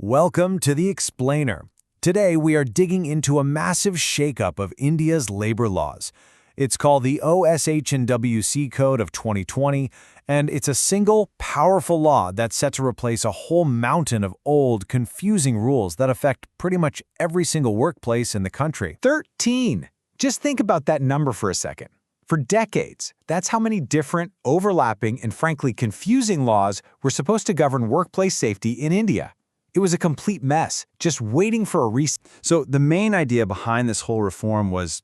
Welcome to the Explainer. Today we are digging into a massive shakeup of India's labor laws. It's called the OSH&WC Code of 2020, and it's a single, powerful law that's set to replace a whole mountain of old, confusing rules that affect pretty much every single workplace in the country. 13! Just think about that number for a second. For decades, that's how many different, overlapping, and frankly confusing laws were supposed to govern workplace safety in India. It was a complete mess, just waiting for a reset. So the main idea behind this whole reform was,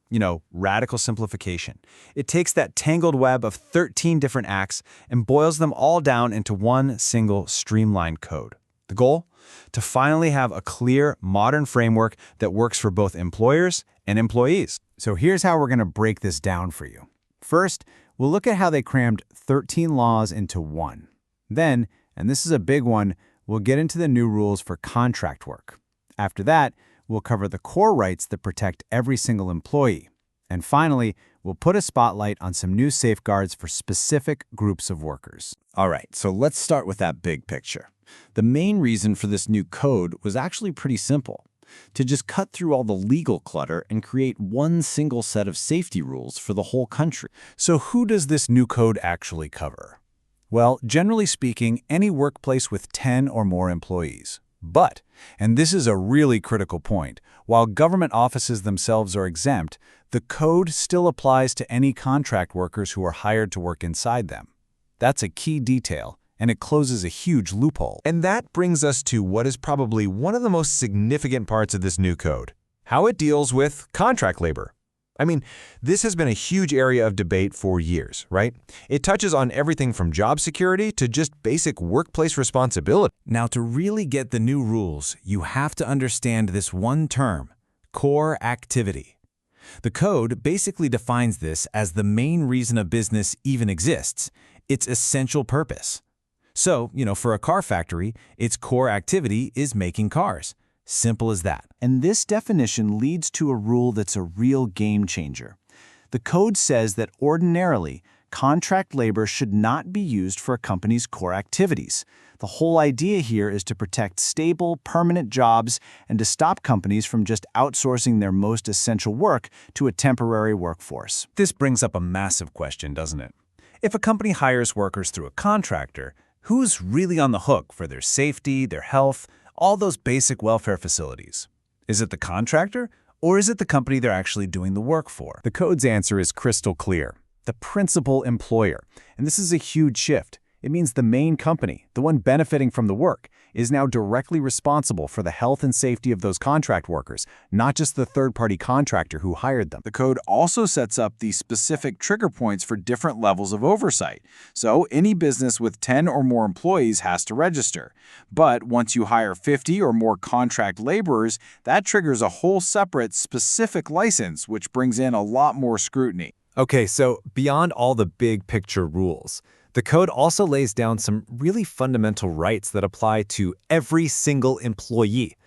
radical simplification. It takes that tangled web of 13 different acts and boils them all down into one single streamlined code. The goal? To finally have a clear, modern framework that works for both employers and employees. So here's how we're going to break this down for you. First, we'll look at how they crammed 13 laws into one. Then, and this is a big one, we'll get into the new rules for contract work. After that, we'll cover the core rights that protect every single employee. And finally, we'll put a spotlight on some new safeguards for specific groups of workers. All right, so let's start with that big picture. The main reason for this new code was actually pretty simple: to just cut through all the legal clutter and create one single set of safety rules for the whole country. So who does this new code actually cover? Well, generally speaking, any workplace with 10 or more employees. But, and this is a really critical point, while government offices themselves are exempt, the code still applies to any contract workers who are hired to work inside them. That's a key detail, and it closes a huge loophole. And that brings us to what is probably one of the most significant parts of this new code: how it deals with contract labor. I mean, this has been a huge area of debate for years, right? It touches on everything from job security to just basic workplace responsibility. Now, to really get the new rules, you have to understand this one term: core activity. The code basically defines this as the main reason a business even exists, its essential purpose. So, for a car factory, its core activity is making cars. Simple as that. And this definition leads to a rule that's a real game changer. The code says that ordinarily, contract labor should not be used for a company's core activities. The whole idea here is to protect stable, permanent jobs and to stop companies from just outsourcing their most essential work to a temporary workforce. This brings up a massive question, doesn't it? If a company hires workers through a contractor, who's really on the hook for their safety, their health, all those basic welfare facilities? Is it the contractor, or is it the company they're actually doing the work for? The code's answer is crystal clear: the principal employer. And this is a huge shift. It means the main company, the one benefiting from the work, is now directly responsible for the health and safety of those contract workers, not just the third-party contractor who hired them. The code also sets up the specific trigger points for different levels of oversight. So any business with 10 or more employees has to register. But once you hire 50 or more contract laborers, that triggers a whole separate specific license, which brings in a lot more scrutiny. Okay, so beyond all the big picture rules, the code also lays down some really fundamental rights that apply to every single employee.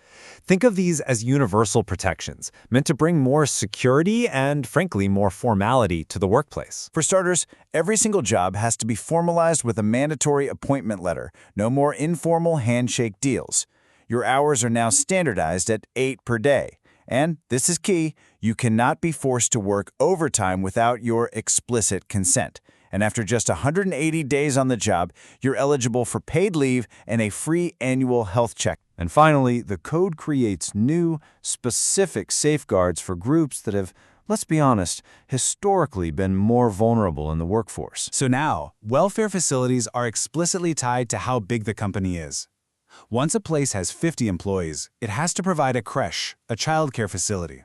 Think of these as universal protections, meant to bring more security and, frankly, more formality to the workplace. For starters, every single job has to be formalized with a mandatory appointment letter. No more informal handshake deals. Your hours are now standardized at 8 per day. And, this is key, you cannot be forced to work overtime without your explicit consent. And after just 180 days on the job, you're eligible for paid leave and a free annual health check. And finally, the code creates new, specific safeguards for groups that have, let's be honest, historically been more vulnerable in the workforce. So now, welfare facilities are explicitly tied to how big the company is. Once a place has 50 employees, it has to provide a creche, a childcare facility.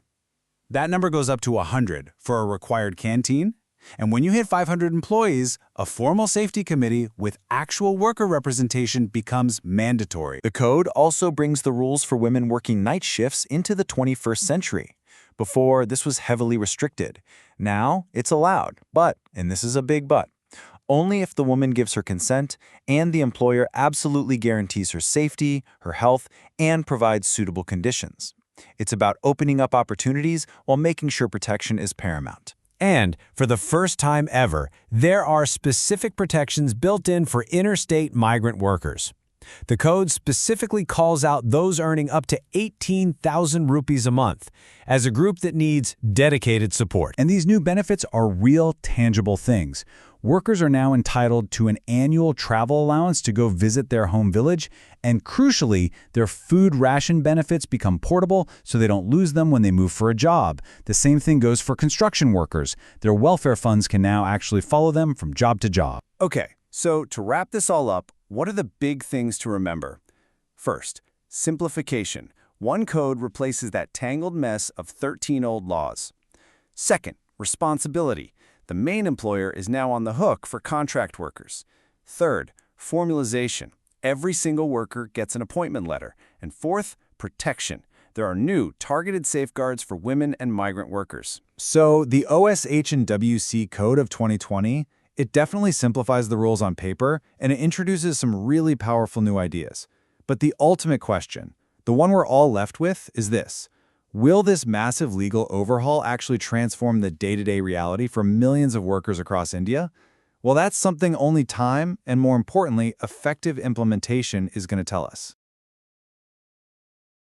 That number goes up to 100 for a required canteen. And when you hit 500 employees, a formal safety committee with actual worker representation becomes mandatory. The code also brings the rules for women working night shifts into the 21st century. Before, this was heavily restricted. Now, it's allowed, but, and this is a big but, only if the woman gives her consent and the employer absolutely guarantees her safety, her health, and provides suitable conditions. It's about opening up opportunities while making sure protection is paramount. And, for the first time ever, there are specific protections built in for interstate migrant workers. The code specifically calls out those earning up to 18,000 rupees a month as a group that needs dedicated support. And these new benefits are real, tangible things. Workers are now entitled to an annual travel allowance to go visit their home village, and crucially, their food ration benefits become portable so they don't lose them when they move for a job. The same thing goes for construction workers. Their welfare funds can now actually follow them from job to job. Okay, so to wrap this all up, what are the big things to remember? First, simplification. One code replaces that tangled mess of 13 old laws. Second, responsibility. The main employer is now on the hook for contract workers. Third, formalization. Every single worker gets an appointment letter. And fourth, protection. There are new targeted safeguards for women and migrant workers. So the OSH&WC Code of 2020, it definitely simplifies the rules on paper, and it introduces some really powerful new ideas. But the ultimate question, the one we're all left with, is this. Will this massive legal overhaul actually transform the day-to-day reality for millions of workers across India? Well, that's something only time, and more importantly, effective implementation is going to tell us.